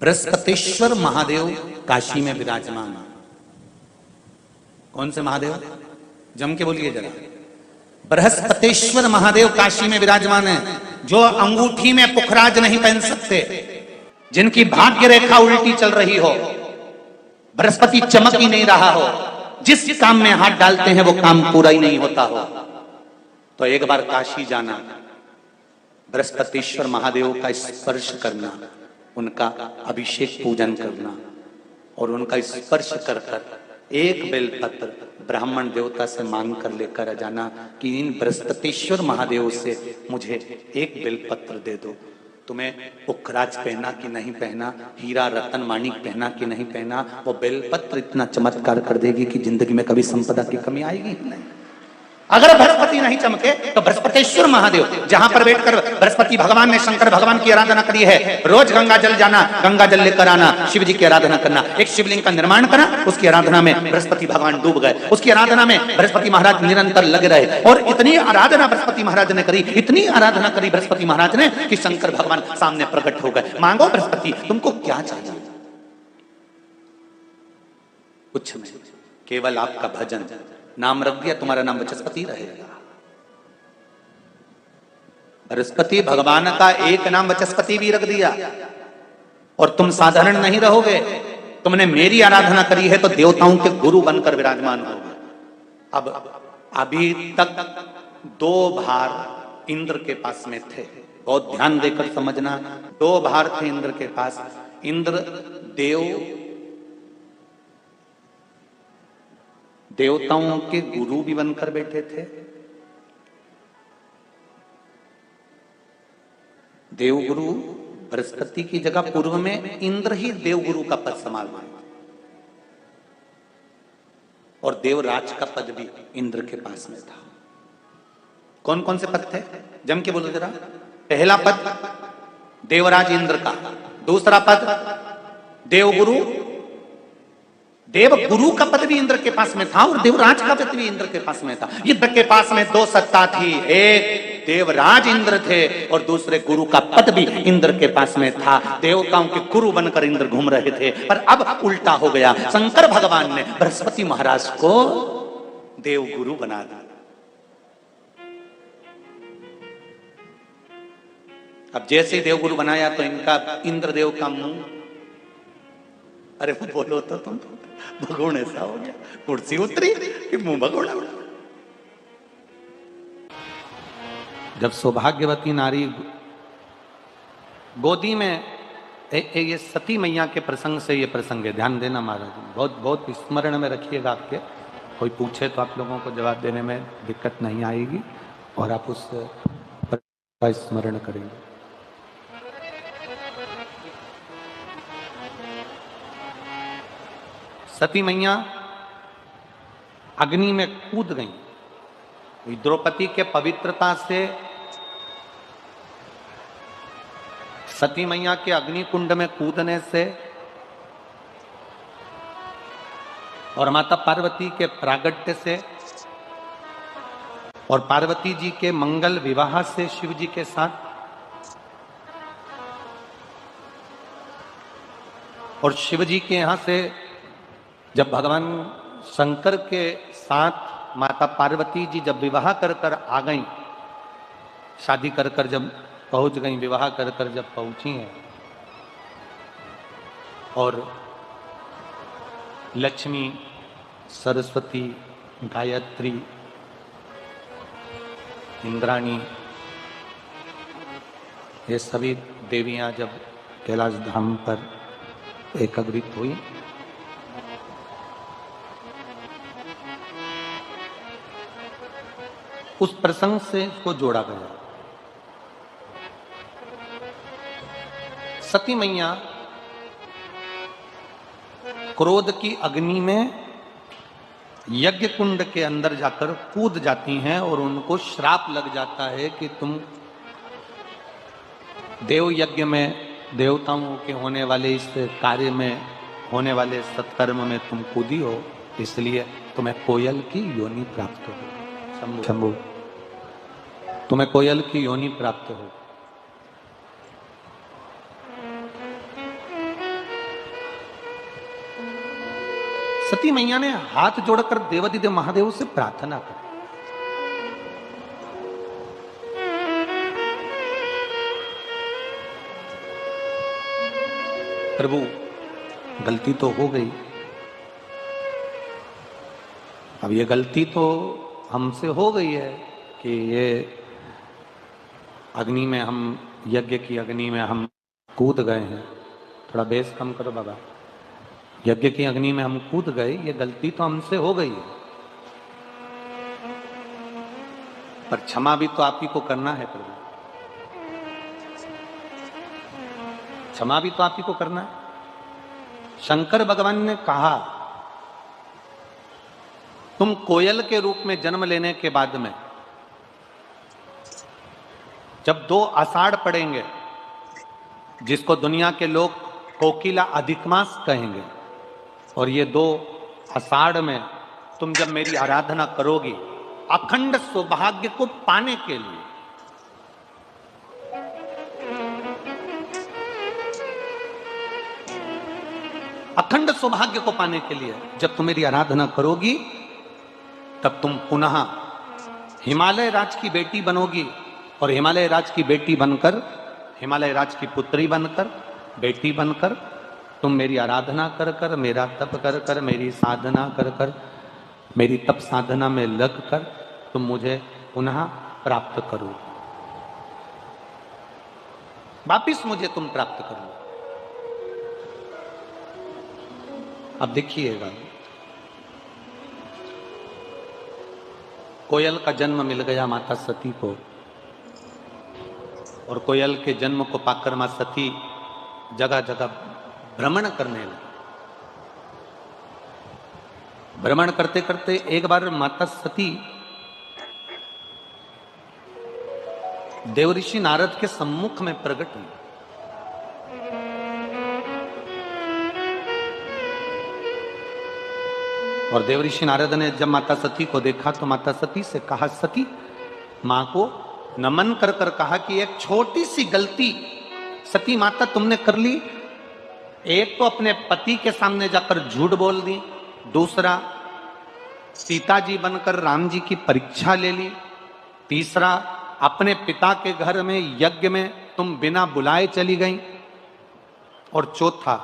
बृहस्पतिश्वर महादेव काशी में विराजमान। कौन से महादेव? जम के बोलिए जरा। बृहस्पतिश्वर महादेव काशी में विराजमान है, जो अंगूठी में पुखराज नहीं पहन सकते, जिनकी भाग्य रेखा उल्टी चल रही हो, बृहस्पति चमक ही नहीं रहा हो, जिस काम में हाथ डालते हैं वो काम पूरा ही नहीं होता हो, तो एक बार काशी जाना, बृहस्पतिश्वर महादेव का स्पर्श करना, उनका अभिषेक पूजन करना और उनका स्पर्श कर कर एक बेलपत्र ब्राह्मण देवता से मांग कर लेकर जाना कि इन बृहस्पतिश्वर महादेव से मुझे एक बेलपत्र दे दो। तुम्हें पुखराज पहना कि नहीं पहना, हीरा रतन माणिक पहना कि नहीं पहना, वो बेलपत्र इतना चमत्कार कर देगी कि जिंदगी में कभी संपदा की कमी आएगी ही नहीं। अगर बृहस्पति नहीं चमके तो बृहस्पतिश्वर महादेव, जहां पर बैठकर बृहस्पति भगवान ने शंकर भगवान की आराधना करी है, रोज गंगा जल जाना, गंगा जल लेकर आना, शिव जी की आराधना करना, एक शिवलिंग का निर्माण करा, उसकी आराधना में बृहस्पति भगवान डूब गए, उसकी आराधना में बृहस्पति महाराज निरंतर लगे रहे और इतनी आराधना बृहस्पति महाराज ने करी, इतनी आराधना करी बृहस्पति महाराज ने कि शंकर भगवान सामने प्रकट हो गए। मांगो बृहस्पति, तुमको क्या चाहिए? कुछ नहीं, केवल आपका भजन। नाम रख दिया, तुम्हारा नाम बृहस्पति रहेगा। बृहस्पति भगवान का एक नाम बृहस्पति भी रख दिया और तुम साधारण नहीं रहोगे। तुमने मेरी आराधना करी है तो देवताओं के गुरु बनकर विराजमान होगे। अब अभी तक 2 भार इंद्र के पास में थे, बहुत ध्यान देकर समझना। 2 भार थे इंद्र के पास। इंद्र देवताओं के गुरु भी बनकर बैठे थे, देवगुरु बृहस्पति की जगह पूर्व में इंद्र ही देवगुरु का पद संभालना और देवराज का पद भी इंद्र के पास में था। कौन कौन से पद थे? जम के बोलो जरा। पहला पद देवराज इंद्र का, दूसरा पद देवगुरु, देवगुरु का पद भी इंद्र के पास में था और देवराज का पद भी इंद्र के पास में था। इंद्र के पास में 2 सत्ता थी, एक देवराज इंद्र थे और दूसरे गुरु का पद भी इंद्र के पास में था। देवताओं के गुरु बनकर इंद्र घूम रहे थे, पर अब उल्टा हो गया। शंकर भगवान ने बृहस्पति महाराज को देवगुरु बना दिया। अब जैसे ही देवगुरु बनाया तो इनका इंद्रदेव का मुंह, अरे वो बोलो तो तुम, भगोड़ ऐसा हो गया, कुर्सी उतरी कि मुंह भगोड़ा उड़ा। जब सौभाग्यवती नारी गोदी में, ये सती मैया के प्रसंग से ये प्रसंग है, ध्यान देना महाराज, बहुत बहुत स्मरण में रखिएगा। आपके कोई पूछे तो आप लोगों को जवाब देने में दिक्कत नहीं आएगी और आप उस का स्मरण करेंगे। सती मैया अग्नि में कूद गई। द्रौपदी के पवित्रता से सती मैया के अग्नि कुंड में कूदने से और माता पार्वती के प्रागट्य से और पार्वती जी के मंगल विवाह से शिव जी के साथ और शिव जी के यहां से जब भगवान शंकर के साथ माता पार्वती जी जब विवाह कर कर आ गई, शादी कर कर जब पहुंच गई, विवाह कर कर जब पहुंची हैं और लक्ष्मी, सरस्वती, गायत्री, इंद्राणी, ये सभी देवियां जब कैलाश धाम पर एकत्रित हुई, उस प्रसंग से इसको जोड़ा गया। सती मैया क्रोध की अग्नि में यज्ञ कुंड के अंदर जाकर कूद जाती हैं और उनको श्राप लग जाता है कि तुम देव यज्ञ में, देवताओं के होने वाले इस कार्य में, होने वाले सत्कर्म में तुम कूदी हो, इसलिए तुम्हें कोयल की योनि प्राप्त हो। शंभु, तुम्हें कोयल की योनि प्राप्त हो। सती मैया ने हाथ जोड़कर देवादिदेव महादेव से प्रार्थना की, प्रभु गलती तो हो गई, अब ये गलती तो हमसे हो गई है कि ये अग्नि में हम, यज्ञ की अग्नि में हम कूद गए हैं। थोड़ा बेस कम करो बाबा। यज्ञ की अग्नि में हम कूद गए, ये गलती तो हमसे हो गई है, पर क्षमा भी तो आप ही को करना है प्रभु, क्षमा भी तो आप ही को करना है। शंकर भगवान ने कहा, तुम कोयल के रूप में जन्म लेने के बाद में जब 2 आषाढ़ पड़ेंगे, जिसको दुनिया के लोग कोकिला अधिक मास कहेंगे, और ये 2 आषाढ़ में तुम जब मेरी आराधना करोगी अखंड सौभाग्य को पाने के लिए, अखंड सौभाग्य को पाने के लिए जब तुम मेरी आराधना करोगी, तब तुम पुनः हिमालय राज की बेटी बनोगी, और हिमालय राज की बेटी बनकर, हिमालय राज की पुत्री बनकर, बेटी बनकर तुम मेरी आराधना कर कर, मेरा तप कर कर, मेरी साधना कर कर, मेरी तप साधना में लग कर तुम मुझे पुनः प्राप्त करो, वापिस मुझे तुम प्राप्त करो। अब देखिएगा, कोयल का जन्म मिल गया माता सती को, और कोयल के जन्म को पाकर मां सती जगह जगह भ्रमण करने लगी। भ्रमण करते करते एक बार माता सती देवऋषि नारद के सम्मुख में प्रकट हुई। और देवऋषि नारद ने जब माता सती को देखा तो माता सती से कहा, सती, मां को नमन कर कर कहा कि एक छोटी सी गलती सती माता तुमने कर ली। एक तो अपने पति के सामने जाकर झूठ बोल दी, दूसरा सीता जी बनकर राम जी की परीक्षा ले ली, तीसरा अपने पिता के घर में यज्ञ में तुम बिना बुलाए चली गई, और चौथा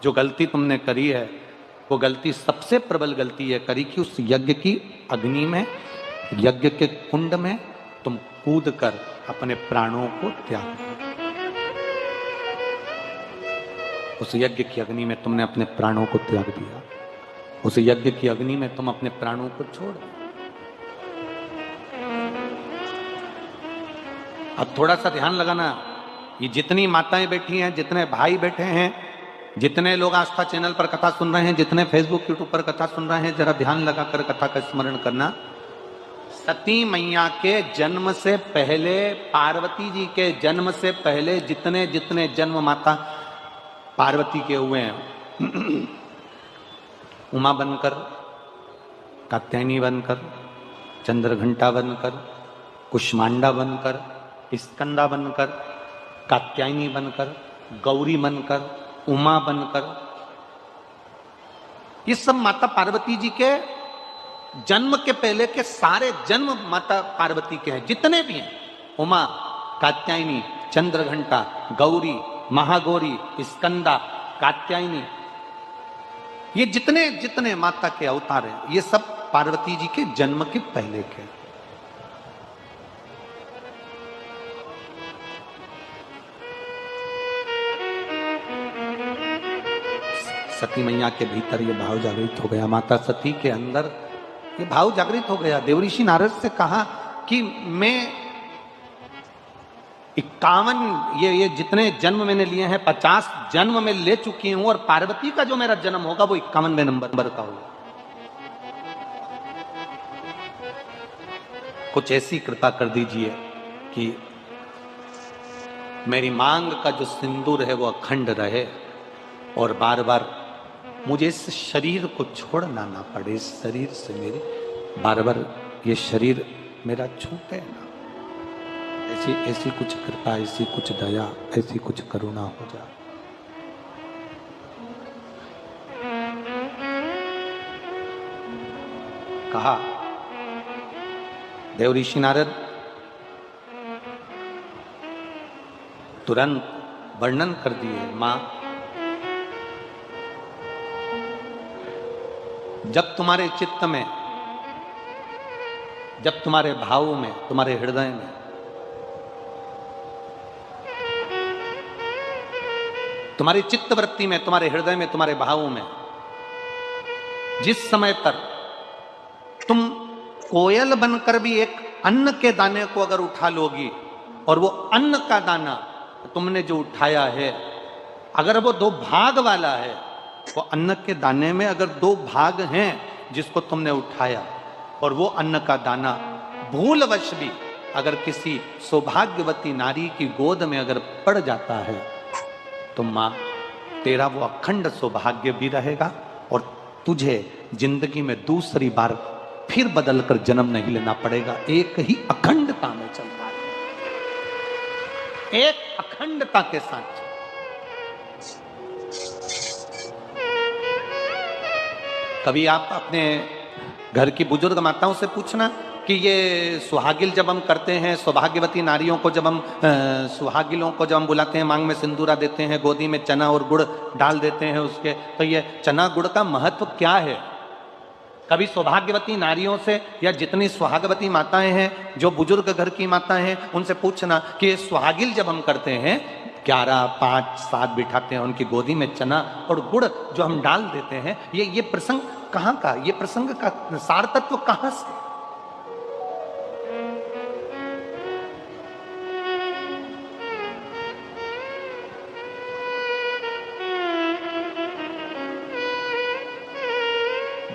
जो गलती तुमने करी है वो गलती, सबसे प्रबल गलती यह करी कि उस यज्ञ की अग्नि में, यज्ञ के कुंड में तुम कूद कर अपने प्राणों को त्याग दिया। उस यज्ञ की अग्नि में तुमने अपने प्राणों को त्याग दिया, उस यज्ञ की अग्नि में तुम अपने प्राणों को छोड़ दिया। अब थोड़ा सा ध्यान लगाना, ये जितनी माताएं बैठी हैं, जितने भाई बैठे हैं, जितने लोग आस्था चैनल पर कथा सुन रहे हैं, जितने फेसबुक यूट्यूब पर कथा सुन रहे हैं, जरा ध्यान लगाकर कथा का स्मरण करना। सती मैया के जन्म से पहले, पार्वती जी के जन्म से पहले जितने जितने जन्म माता पार्वती के हुए हैं, उमा बनकर, कात्यायनी बनकर, चंद्रघंटा बनकर, कुष्मांडा बनकर, स्कंदा बनकर, कात्यायनी बनकर, गौरी बनकर, उमा बनकर, ये सब माता पार्वती जी के जन्म के पहले के सारे जन्म माता पार्वती के हैं, जितने भी हैं, उमा, कात्यायनी, चंद्रघंटा, गौरी, महागौरी, स्कंदा, कात्यायनी, ये जितने जितने माता के अवतार हैं, ये सब पार्वती जी के जन्म के पहले के। सती मैया के भीतर ये भाव जागृत हो गया, माता सती के अंदर ये भाव जागृत हो गया। देवऋषि नारद से कहा कि मैं 51 ये जितने जन्म मैंने लिए हैं 50 जन्म में ले चुकी हूं, और पार्वती का जो मेरा जन्म होगा वो 51वें नंबर का होगा। कुछ ऐसी कृपा कर दीजिए कि मेरी मांग का जो सिंदूर है वो अखंड रहे, और बार बार मुझे इस शरीर को छोड़ना ना पड़े, इस शरीर से मेरे बार बार ये शरीर मेरा छूटे ना। ऐसी ऐसी कुछ कृपा, ऐसी कुछ दया, ऐसी कुछ करुणा हो जाए। कहा, देव ऋषि नारद तुरंत वर्णन कर दिए, मां जब तुम्हारे चित्त में, जब तुम्हारे भाव में, तुम्हारे हृदय में तुम्हारी चित्तवृत्ति में, तुम्हारे हृदय में, तुम्हारे भावों में जिस समय तक तुम कोयल बनकर भी एक अन्न के दाने को अगर उठा लोगी, और वो अन्न का दाना तुमने जो उठाया है, अगर वो दो भाग वाला है, वो अन्न के दाने में अगर दो भाग हैं जिसको तुमने उठाया, और वो अन्न का दाना भूलवश भी अगर किसी सौभाग्यवती नारी की गोद में अगर पड़ जाता है, तो मां तेरा वो अखंड सौभाग्य भी रहेगा, और तुझे जिंदगी में दूसरी बार फिर बदलकर जन्म नहीं लेना पड़ेगा। एक ही अखंडता में चलता है, एक अखंडता के साथ। कभी आप अपने घर की बुजुर्ग माताओं से पूछना कि ये सुहागिल जब हम करते हैं, सौभाग्यवती नारियों को जब हम सुहागिलों को जब हम बुलाते हैं, मांग में सिंदूरा देते हैं, गोदी में चना और गुड़ डाल देते हैं उसके, तो ये चना गुड़ का महत्व क्या है? कभी सौभाग्यवती नारियों से, या जितनी सुहागवती माताएं हैं, जो बुजुर्ग घर की माताएं हैं, उनसे पूछना कि ये सुहागिल जब हम करते हैं, 11, 5, 7 बिठाते हैं, उनकी गोदी में चना और गुड़ जो हम डाल देते हैं, ये प्रसंग कहाँ का, ये प्रसंग का सार तत्व कहाँ से?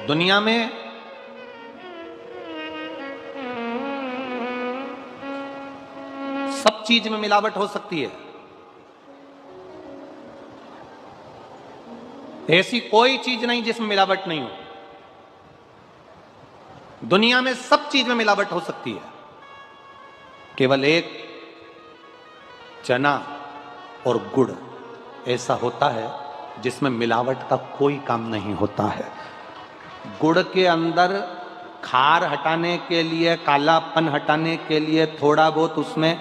दुनिया में सब चीज में मिलावट हो सकती है, ऐसी कोई चीज नहीं जिसमें मिलावट नहीं हो। दुनिया में सब चीज में मिलावट हो सकती है, केवल एक चना और गुड़ ऐसा होता है जिसमें मिलावट का कोई काम नहीं होता है। गुड़ के अंदर खार हटाने के लिए, कालापन हटाने के लिए थोड़ा बहुत उसमें